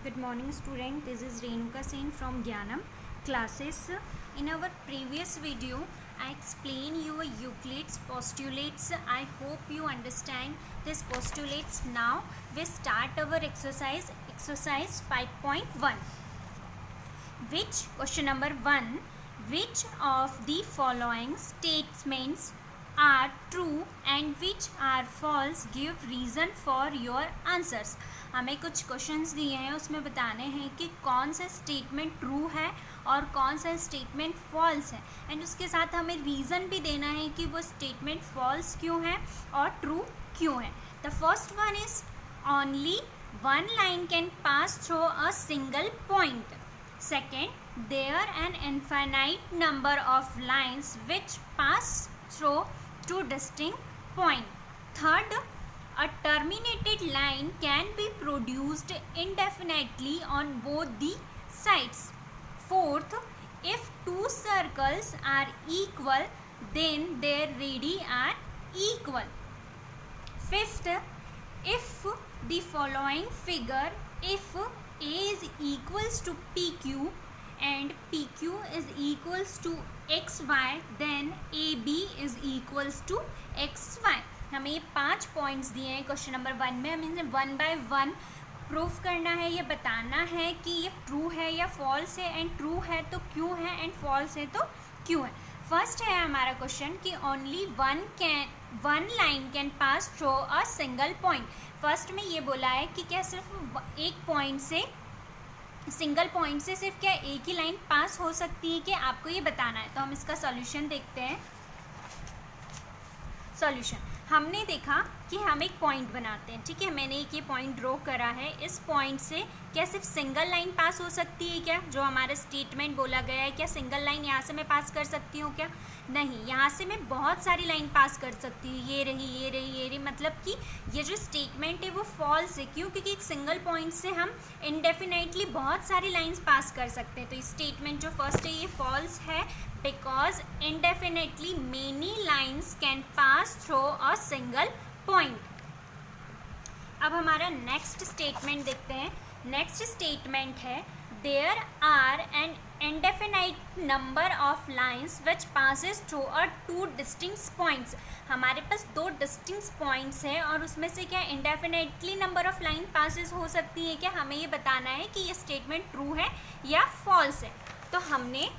Good morning student, this is Renuka Sen from Gyanam classes. In our previous video, I explained you Euclid's postulates. I hope you understand these postulates now. We start our exercise 5.1. Question number 1, which of the following statements are true and which are false? Give reason for your answers. हमें कुछ questions दिए हैं, उसमें बताने हैं कि कौन सा स्टेटमेंट ट्रू है और कौन सा स्टेटमेंट फॉल्स है, एंड उसके साथ हमें रीज़न भी देना है कि वो स्टेटमेंट फॉल्स क्यों है और ट्रू क्यों है. The first one is only one line can pass through a single point. Second, there an infinite number of lines which pass through two distinct point. Third, a terminated line can be produced indefinitely on both the sides. Fourth, if two circles are equal, then their radii are equal. Fifth, if the following figure, if A is equals to PQ and PQ is equals to XY, then AB is equals to XY. हमें ये 5 points दिए हैं question number 1 में. हमें इन्हें 1 bye 1 proof करना है, ये बताना है कि ये ट्रू है या फॉल्स है, एंड ट्रू है तो क्यों है एंड फॉल्स है तो क्यों है. फर्स्ट है हमारा क्वेश्चन कि only one line can pass through a single point. First में ये बोला है कि क्या सिर्फ एक पॉइंट से, सिंगल पॉइंट से सिर्फ क्या एक ही लाइन पास हो सकती है, कि आपको ये बताना है. तो हम इसका सॉल्यूशन देखते हैं. सॉल्यूशन, हमने देखा कि हम एक पॉइंट बनाते हैं, ठीक है. मैंने एक ये पॉइंट ड्रॉ करा है. इस पॉइंट से क्या सिर्फ सिंगल लाइन पास हो सकती है क्या, जो हमारा स्टेटमेंट बोला गया है, क्या सिंगल लाइन यहाँ से मैं पास कर सकती हूँ क्या? नहीं, यहाँ से मैं बहुत सारी लाइन पास कर सकती हूँ. ये रही, ये रही, ये रही. मतलब कि ये जो स्टेटमेंट है वो फॉल्स है. क्यों? क्योंकि एक सिंगल पॉइंट से हम इंडेफिनेटली बहुत सारी लाइन्स पास कर सकते हैं. तो स्टेटमेंट जो फर्स्ट है ये फॉल्स है, because indefinitely many lines can pass through a single point. अब हमारा नेक्स्ट स्टेटमेंट देखते हैं. नेक्स्ट स्टेटमेंट है there are an indefinite number of lines which passes through a two distinct points. हमारे पास दो डिस्टिंक्ट पॉइंट्स हैं और उसमें से क्या indefinitely number of line passes हो सकती है क्या? हमें ये बताना है कि ये स्टेटमेंट ट्रू है या फॉल्स है. तो हमने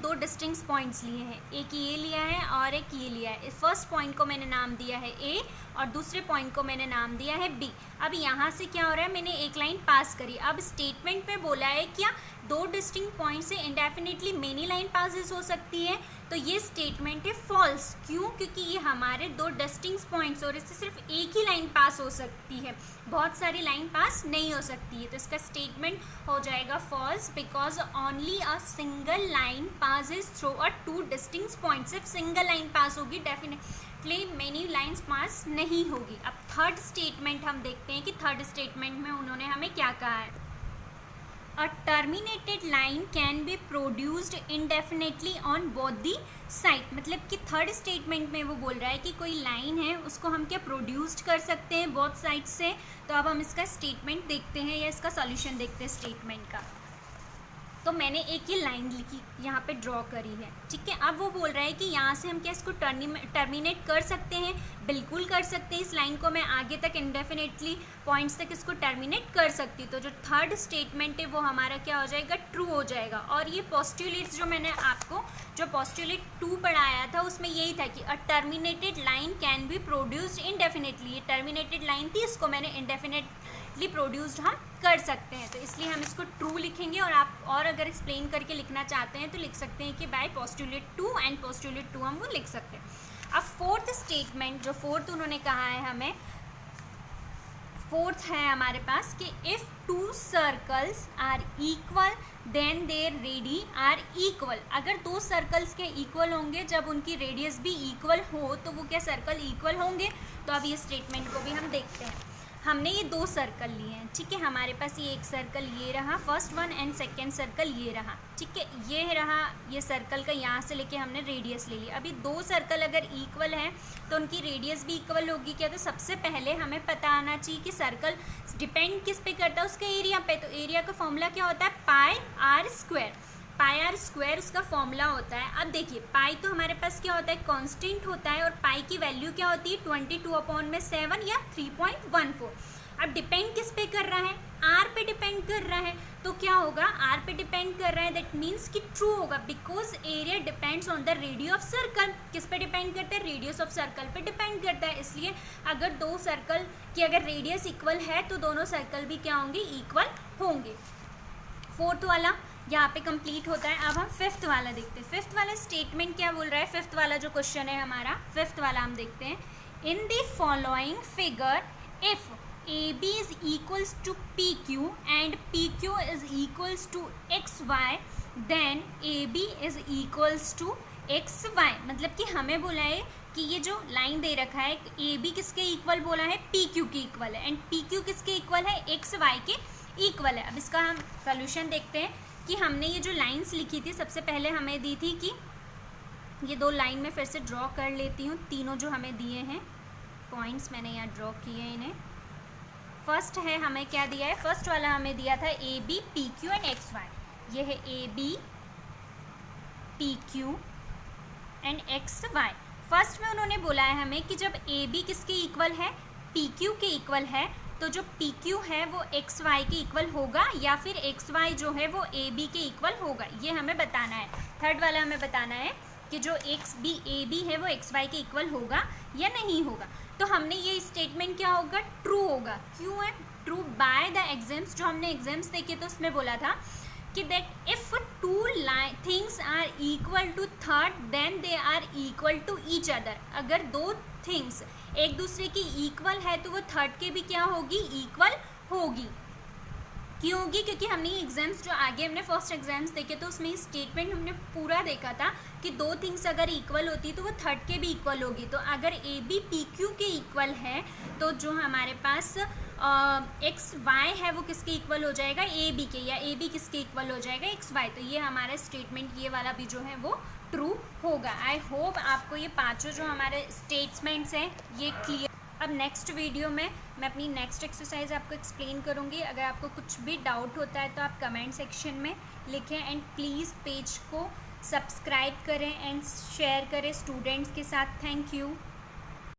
दो डिस्टिंक्ट पॉइंट्स लिए हैं, एक ये लिया है और एक ये लिया है. फर्स्ट पॉइंट को मैंने नाम दिया है ए और दूसरे पॉइंट को मैंने नाम दिया है बी. अब यहाँ से क्या हो रहा है, मैंने एक लाइन पास करी. अब स्टेटमेंट में बोला है क्या दो डिस्टिंक्ट पॉइंट से इंडेफिनेटली मेनी लाइन पासेस हो सकती है. तो ये स्टेटमेंट है फॉल्स. क्यों? क्योंकि ये हमारे दो डिस्टिंक्ट पॉइंट्स और इससे सिर्फ एक ही लाइन पास हो सकती है, बहुत सारी लाइन पास नहीं हो सकती है. तो इसका स्टेटमेंट हो जाएगा false, because only a single line passes through a two distinct point. सिर्फ सिंगल लाइन पास होगी, डेफिनेटली मेनी लाइन्स पास नहीं होगी. अब थर्ड स्टेटमेंट हम देखते हैं कि थर्ड स्टेटमेंट में उन्होंने हमें क्या कहा है. A terminated line can be produced indefinitely on both the side. मतलब कि थर्ड स्टेटमेंट में वो बोल रहा है कि कोई लाइन है उसको हम क्या प्रोड्यूस्ड कर सकते हैं बोथ साइड से. तो अब हम इसका स्टेटमेंट देखते हैं या इसका सॉल्यूशन देखते हैं स्टेटमेंट का. तो मैंने एक ये लाइन लिखी यहाँ पे ड्रॉ करी है, ठीक है. अब वो बोल रहा है कि यहाँ से हम क्या इसको टर्मिनेट कर सकते हैं. बिल्कुल कर सकते हैं. इस लाइन को मैं आगे तक इंडेफिनेटली पॉइंट्स तक इसको टर्मिनेट कर सकती हूँ. तो जो थर्ड स्टेटमेंट है वो हमारा क्या हो जाएगा, ट्रू हो जाएगा. और ये पोस्टुलेट्स जो मैंने आपको जो पोस्टुलेट 2 पढ़ाया था उसमें यही था कि a terminated line can be produced indefinitely. ये टर्मिनेटेड लाइन थी, इसको मैंने इंडेफिनेटली प्रोड्यूस्ड हम कर सकते हैं. तो इसलिए हम इसको ट्रू लिखेंगे. और आप और अगर एक्सप्लेन करके लिखना चाहते हैं तो लिख सकते हैं कि बाय पोस्टुलेट 2 एंड पोस्टुलेट 2 हम वो लिख सकते हैं. अब फोर्थ स्टेटमेंट, जो फोर्थ उन्होंने कहा है हमें, फोर्थ है हमारे पास कि if two circles are equal then their radii are equal. अगर दो सर्कल्स के इक्वल होंगे, जब उनकी रेडियस भी इक्वल हो तो वो क्या सर्कल इक्वल होंगे. तो अब ये स्टेटमेंट को भी हम देखते हैं. हमने ये 2 सर्कल लिए हैं, ठीक है। हमारे पास ये एक सर्कल ये रहा first one and second circle ये रहा, ठीक है। ये रहा ये सर्कल का, यहाँ से लेके हमने रेडियस ले लिया। अभी 2 सर्कल अगर इक्वल है तो उनकी रेडियस भी इक्वल होगी क्या? तो सबसे पहले हमें पता आना चाहिए कि सर्कल डिपेंड किस पे करता है, उसके एरिया पे। तो एरिया का फॉर्मूला क्या होता है? Pi R square. Pi R square उसका फॉर्मूला होता है। अब देखिए पाई तो हमारे पास क्या होता है? कांस्टेंट होता है, और पाई की वैल्यू क्या होती है? 22/7 या 3.14। अब डिपेंड किस पे कर रहा है? आर पे डिपेंड कर रहा है। तो क्या होगा? आर पे डिपेंड कर रहा है, दैट मीन्स कि ट्रू होगा, because area depends on the radius of circle. किस पे डिपेंड करता है? रेडियस ऑफ सर्कल पे डिपेंड करता है। इसलिए अगर 2 सर्कल की अगर रेडियस इक्वल है तो दोनों सर्कल भी क्या होंगे? इक्वल होंगे। 4th वाला यहाँ पे कंप्लीट होता है। अब हम 5th वाला देखते हैं। 5th वाला स्टेटमेंट क्या बोल रहा है? 5th वाला जो क्वेश्चन है हमारा, 5th वाला हम देखते हैं। In the following figure if AB is equals to PQ and PQ is equals to XY then AB is equals to XY। मतलब कि हमें बोला है कि ये जो लाइन दे रखा है AB किसके इक्वल बोला है? PQ के इक्वल है, एंड PQ किसके इक्वल है? XY के इक्वल है। अब इसका हम सोल्यूशन देखते हैं कि हमने ये जो लाइंस लिखी थी सबसे पहले हमें दी थी कि ये 2 लाइन में फिर से ड्रॉ कर लेती हूँ। तीनों जो हमें दिए हैं पॉइंट्स मैंने यहाँ ड्रॉ किए हैं इन्हें। फर्स्ट है हमें क्या दिया है? फर्स्ट वाला हमें दिया था AB PQ एंड XY। ये है AB PQ and XY। First में उन्होंने बोला है हमें कि जब AB किसके इक्वल है? PQ के इक्वल है, तो जो PQ है वो XY के इक्वल होगा या फिर XY जो है वो AB के इक्वल होगा, ये हमें बताना है। थर्ड वाला हमें बताना है कि जो AB है वो XY के इक्वल होगा या नहीं होगा। तो हमने ये स्टेटमेंट क्या होगा? ट्रू होगा। क्यों है ट्रू? बाय द एग्जाम्स, जो हमने एग्जाम्स देखे तो उसमें बोला था कि that if 2 things are equal to third then they are equal to each other. अगर 2 थिंग्स एक दूसरे की इक्वल है तो वो थर्ड के भी क्या होगी? इक्वल होगी। क्यों होगी? क्योंकि हमने एग्जाम्स जो आगे हमने फर्स्ट एग्जाम्स देखे तो उसमें स्टेटमेंट हमने पूरा देखा था कि 2 थिंग्स अगर इक्वल होती तो वो थर्ड के भी इक्वल होगी। तो अगर AB PQ के इक्वल है तो जो हमारे पास XY है वो किसके इक्वल हो जाएगा? AB के, या AB किसके इक्वल हो जाएगा? XY। तो ये हमारा स्टेटमेंट ये वाला भी जो है वो ट्रू होगा। आई होप आपको ये 5 जो हमारे स्टेटमेंट्स हैं ये क्लियर। अब नेक्स्ट वीडियो में मैं अपनी नेक्स्ट एक्सरसाइज आपको एक्सप्लेन करूँगी। अगर आपको कुछ भी डाउट होता है तो आप कमेंट सेक्शन में लिखें, एंड प्लीज़ पेज को सब्सक्राइब करें एंड शेयर करें स्टूडेंट्स के साथ। Thank you.